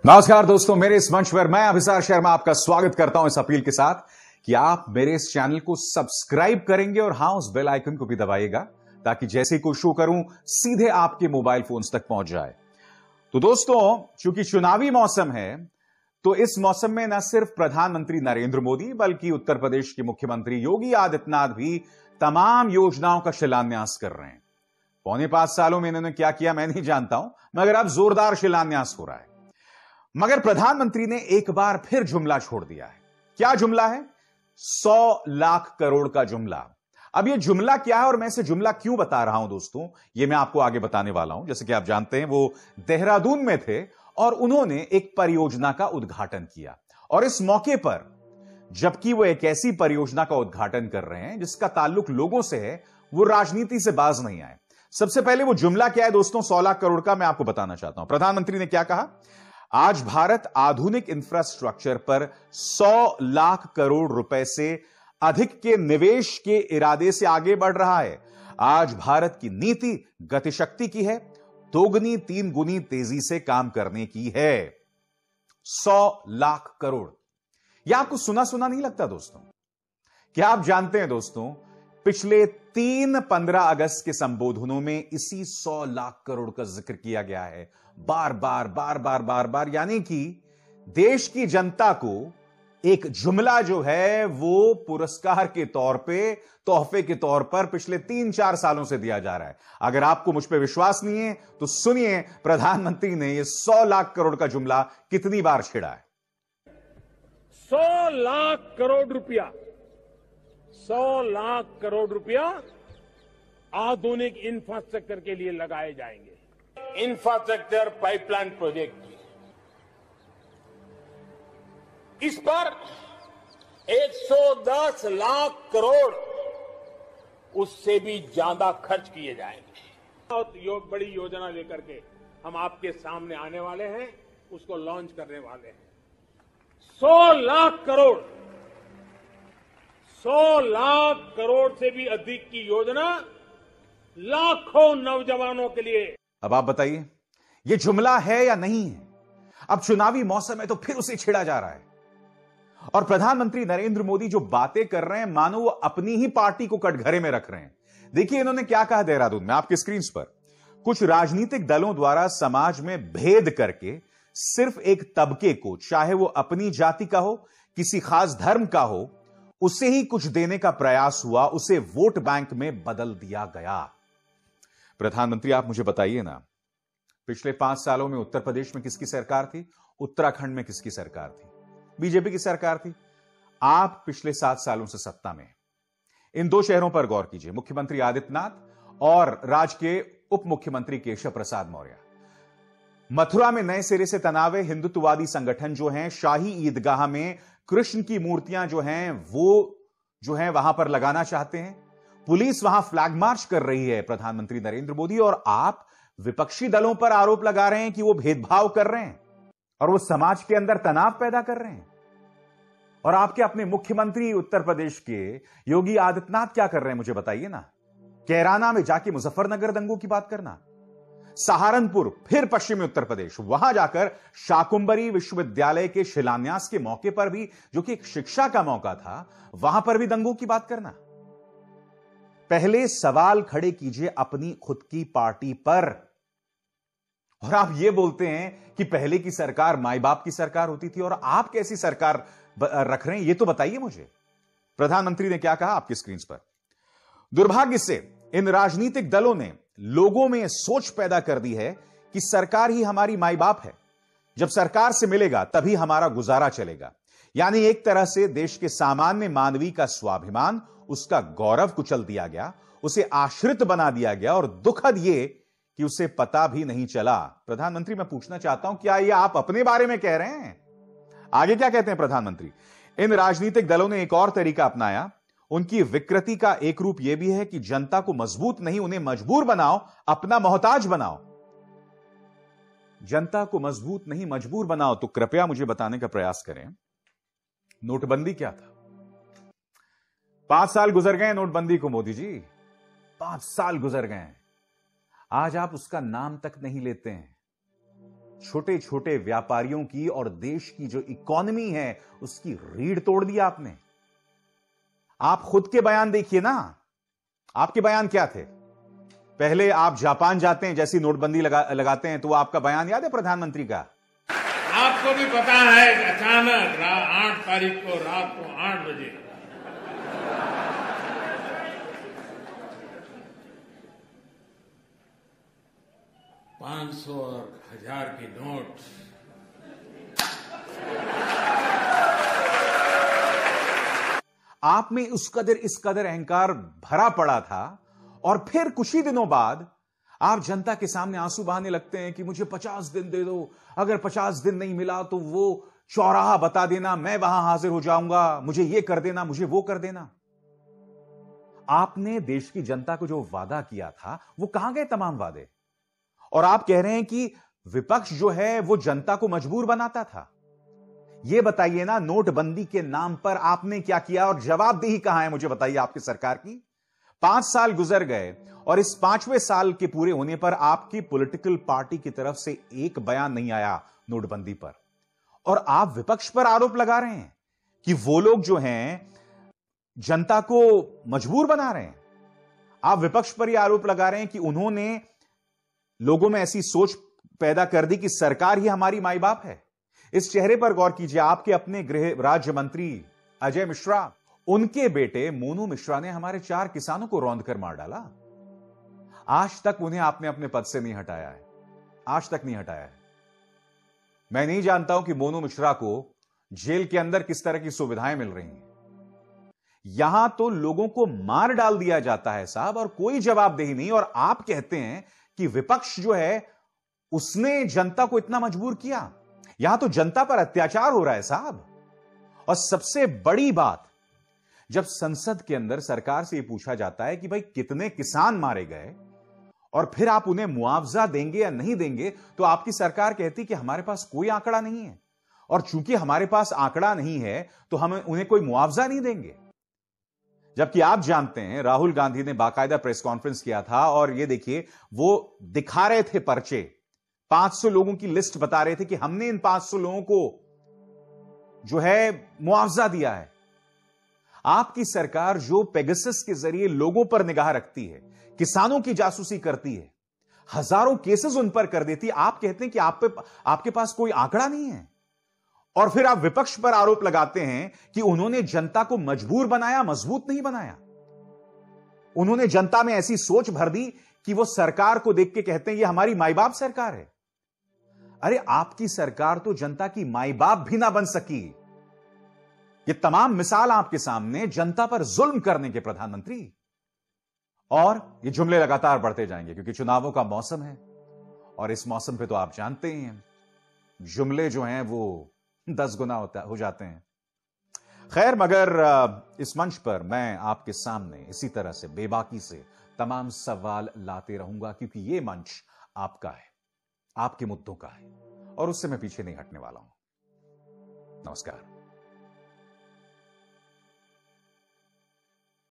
नमस्कार दोस्तों, मेरे इस मंच पर मैं अभिसार शर्मा आपका स्वागत करता हूं इस अपील के साथ कि आप मेरे इस चैनल को सब्सक्राइब करेंगे और हां, उस बेल आइकन को भी दबाइएगा ताकि जैसे ही कोई शो करूं सीधे आपके मोबाइल फोन्स तक पहुंच जाए। तो दोस्तों, चूंकि चुनावी मौसम है तो इस मौसम में न सिर्फ प्रधानमंत्री नरेंद्र मोदी बल्कि उत्तर प्रदेश के मुख्यमंत्री योगी आदित्यनाथ भी तमाम योजनाओं का शिलान्यास कर रहे हैं। पौने 5 सालों में इन्होंने क्या किया मैं नहीं जानता हूं, मगर अब जोरदार शिलान्यास हो रहा है। मगर प्रधानमंत्री ने एक बार फिर जुमला छोड़ दिया है। क्या जुमला है? 100 लाख करोड़ का जुमला। अब यह जुमला क्या है और मैं इसे जुमला क्यों बता रहा हूं दोस्तों, यह मैं आपको आगे बताने वाला हूं। जैसे कि आप जानते हैं, वो देहरादून में थे और उन्होंने एक परियोजना का उद्घाटन किया। और इस मौके पर, जबकि वो एक ऐसी परियोजना का उद्घाटन कर रहे हैं जिसका ताल्लुक लोगों से है, वो राजनीति से बाज नहीं आए। सबसे पहले वो जुमला क्या है दोस्तों 100 लाख करोड़ का, मैं आपको बताना चाहता हूं। प्रधानमंत्री ने क्या कहा? आज भारत आधुनिक इंफ्रास्ट्रक्चर पर 100 लाख करोड़ रुपए से अधिक के निवेश के इरादे से आगे बढ़ रहा है। आज भारत की नीति गतिशक्ति की है, दोगुनी तीन गुनी तेजी से काम करने की है। 100 लाख करोड़, यह आपको सुना सुना नहीं लगता दोस्तों? क्या आप जानते हैं दोस्तों, पिछले 15 अगस्त के संबोधनों में इसी 100 लाख करोड़ का जिक्र किया गया है, बार बार, यानी कि देश की जनता को एक जुमला जो है वो पुरस्कार के तौर पे, तोहफे के तौर पर पिछले 3-4 सालों से दिया जा रहा है। अगर आपको मुझ पे विश्वास नहीं है तो सुनिए प्रधानमंत्री ने यह 100 लाख करोड़ का जुमला कितनी बार छेड़ा है। 100 लाख करोड़ रुपया, 100 लाख करोड़ रुपया आधुनिक इंफ्रास्ट्रक्चर के लिए लगाए जाएंगे। इंफ्रास्ट्रक्चर पाइपलाइन प्रोजेक्ट, इस पर 110 लाख करोड़, उससे भी ज्यादा खर्च किए जाएंगे। बहुत बड़ी योजना लेकर के हम आपके सामने आने वाले हैं, उसको लॉन्च करने वाले हैं। 100 लाख करोड़, 100 लाख करोड़ से भी अधिक की योजना लाखों नौजवानों के लिए। अब आप बताइए, यह जुमला है या नहीं है? अब चुनावी मौसम है तो फिर उसे छेड़ा जा रहा है। और प्रधानमंत्री नरेंद्र मोदी जो बातें कर रहे हैं मानो वो अपनी ही पार्टी को कटघरे में रख रहे हैं। देखिए इन्होंने क्या कहा देहरादून में, आपके स्क्रीन पर। कुछ राजनीतिक दलों द्वारा समाज में भेद करके सिर्फ एक तबके को, चाहे वो अपनी जाति का हो, किसी खास धर्म का हो, उसे ही कुछ देने का प्रयास हुआ, उसे वोट बैंक में बदल दिया गया। प्रधानमंत्री आप मुझे बताइए ना, पिछले 5 सालों में उत्तर प्रदेश में किसकी सरकार थी? उत्तराखंड में किसकी सरकार थी? बीजेपी की सरकार थी। आप पिछले 7 सालों से सत्ता में। इन 2 शहरों पर गौर कीजिए, मुख्यमंत्री आदित्यनाथ और राज्य के उप मुख्यमंत्री केशव प्रसाद मौर्य। मथुरा में नए सिरे से तनाव है। हिंदुत्ववादी संगठन जो हैं शाही ईदगाह में कृष्ण की मूर्तियां जो हैं वो जो हैं वहां पर लगाना चाहते हैं। पुलिस वहां फ्लैग मार्च कर रही है प्रधानमंत्री नरेंद्र मोदी, और आप विपक्षी दलों पर आरोप लगा रहे हैं कि वो भेदभाव कर रहे हैं और वो समाज के अंदर तनाव पैदा कर रहे हैं। और आपके अपने मुख्यमंत्री उत्तर प्रदेश के योगी आदित्यनाथ क्या कर रहे हैं मुझे बताइए ना। कैराना में जाके मुजफ्फरनगर दंगों की बात करना, सहारनपुर, फिर पश्चिमी उत्तर प्रदेश, वहां जाकर शाकुंभरी विश्वविद्यालय के शिलान्यास के मौके पर भी, जो कि एक शिक्षा का मौका था, वहां पर भी दंगों की बात करना। पहले सवाल खड़े कीजिए अपनी खुद की पार्टी पर। और आप ये बोलते हैं कि पहले की सरकार माई बाप की सरकार होती थी, और आप कैसी सरकार रख रहे हैं ये तो बताइए मुझे। प्रधानमंत्री ने क्या कहा आपकी स्क्रीन पर। दुर्भाग्य से इन राजनीतिक दलों ने लोगों में सोच पैदा कर दी है कि सरकार ही हमारी माई बाप है, जब सरकार से मिलेगा तभी हमारा गुजारा चलेगा। यानी एक तरह से देश के सामान्य मानवी का स्वाभिमान, उसका गौरव कुचल दिया गया, उसे आश्रित बना दिया गया, और दुखद ये कि उसे पता भी नहीं चला। प्रधानमंत्री मैं पूछना चाहता हूं, क्या ये आप अपने बारे में कह रहे हैं? आगे क्या कहते हैं प्रधानमंत्री? इन राजनीतिक दलों ने एक और तरीका अपनाया। उनकी विकृति का एक रूप यह भी है कि जनता को मजबूत नहीं, उन्हें मजबूर बनाओ, अपना मोहताज बनाओ। जनता को मजबूत नहीं मजबूर बनाओ। तो कृपया मुझे बताने का प्रयास करें, नोटबंदी क्या था? 5 साल गुजर गए नोटबंदी को मोदी जी, 5 साल गुजर गए। आज आप उसका नाम तक नहीं लेते हैं। छोटे छोटे व्यापारियों की और देश की जो इकोनॉमी है उसकी रीढ़ तोड़ दी आपने। आप खुद के बयान देखिए ना, आपके बयान क्या थे? पहले आप जापान जाते हैं, जैसी नोटबंदी लगाते हैं, तो वो आपका बयान याद है प्रधानमंत्री का? आपको भी पता है कि अचानक 8 तारीख को रात को 8 बजे 500 और 1000 की नोट आप में इस कदर अहंकार भरा पड़ा था और फिर कुछ ही दिनों बाद आप जनता के सामने आंसू बहाने लगते हैं कि मुझे 50 दिन दे दो, अगर 50 दिन नहीं मिला तो वो चौराहा बता देना, मैं वहां हाजिर हो जाऊंगा, मुझे ये कर देना, मुझे वो कर देना। आपने देश की जनता को जो वादा किया था वो कहां गए तमाम वादे? और आप कह रहे हैं कि विपक्ष जो है वो जनता को मजबूर बनाता था। यह बताइए ना, नोटबंदी के नाम पर आपने क्या किया और जवाबदेही कहां है, मुझे बताइए आपकी सरकार की। 5 साल गुजर गए और इस 5वें साल के पूरे होने पर आपकी पॉलिटिकल पार्टी की तरफ से एक बयान नहीं आया नोटबंदी पर। और आप विपक्ष पर आरोप लगा रहे हैं कि वो लोग जो हैं जनता को मजबूर बना रहे हैं। आप विपक्ष पर यह आरोप लगा रहे हैं कि उन्होंने लोगों में ऐसी सोच पैदा कर दी कि सरकार ही हमारी माई बाप है। इस चेहरे पर गौर कीजिए, आपके अपने गृह राज्य मंत्री अजय मिश्रा, उनके बेटे मोनू मिश्रा ने हमारे 4 किसानों को रौंद कर मार डाला। आज तक उन्हें आपने अपने पद से नहीं हटाया है, आज तक नहीं हटाया है। मैं नहीं जानता हूं कि मोनू मिश्रा को जेल के अंदर किस तरह की सुविधाएं मिल रही हैं। यहां तो लोगों को मार डाल दिया जाता है साहब, और कोई जवाबदेही नहीं। और आप कहते हैं कि विपक्ष जो है उसने जनता को इतना मजबूर किया। यहां तो जनता पर अत्याचार हो रहा है साहब। और सबसे बड़ी बात, जब संसद के अंदर सरकार से यह पूछा जाता है कि भाई कितने किसान मारे गए और फिर आप उन्हें मुआवजा देंगे या नहीं देंगे, तो आपकी सरकार कहती कि हमारे पास कोई आंकड़ा नहीं है, और चूंकि हमारे पास आंकड़ा नहीं है तो हम उन्हें कोई मुआवजा नहीं देंगे। जबकि आप जानते हैं राहुल गांधी ने बाकायदा प्रेस कॉन्फ्रेंस किया था और ये देखिए वो दिखा रहे थे पर्चे, 500 लोगों की लिस्ट बता रहे थे कि हमने इन 500 लोगों को जो है मुआवजा दिया है। आपकी सरकार जो पेगासस के जरिए लोगों पर निगाह रखती है, किसानों की जासूसी करती है, हजारों केसेस उन पर कर देती है, आप कहते हैं कि आपके पास कोई आंकड़ा नहीं है। और फिर आप विपक्ष पर आरोप लगाते हैं कि उन्होंने जनता को मजबूर बनाया, मजबूत नहीं बनाया। उन्होंने जनता में ऐसी सोच भर दी कि वो सरकार को देख के कहते हैं ये हमारी माई बाप सरकार है। अरे आपकी सरकार तो जनता की माई बाप भी ना बन सकी। ये तमाम मिसाल आपके सामने जनता पर जुल्म करने के प्रधानमंत्री। और ये जुमले लगातार बढ़ते जाएंगे क्योंकि चुनावों का मौसम है और इस मौसम पे तो आप जानते ही हैं, जुमले जो हैं वो 10 गुना हो जाते हैं। खैर, मगर इस मंच पर मैं आपके सामने इसी तरह से बेबाकी से तमाम सवाल लाते रहूंगा क्योंकि ये मंच आपका है, आपके मुद्दों का है और उससे मैं पीछे नहीं हटने वाला हूं। नमस्कार।